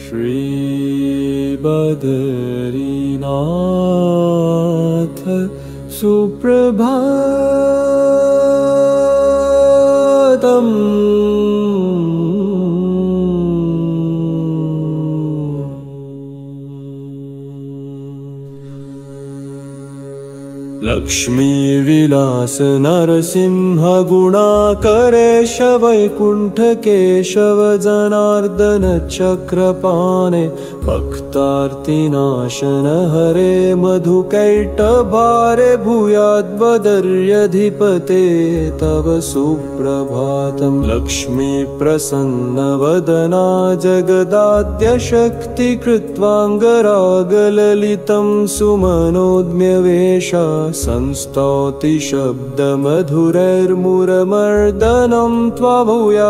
श्री बद्रीनाथ सुप्रभातम्। लक्ष्मी विलास नरसिंह गुणाकरेश वैकुंठ केशव जनार्दन चक्रपाणे भक्तार्तिनाशन हरे मधुकैटभारे भूयाद्वदर्यधिपते तव सुप्रभातम्। लक्ष्मी प्रसन्नवदना जगदाद्य शक्ति कृत्वाङ्गरागललितं सुमनोद्म्यवेशा संस्तौति शब्दमधुरैर्मुरमर्दनं त्वा भूयात्।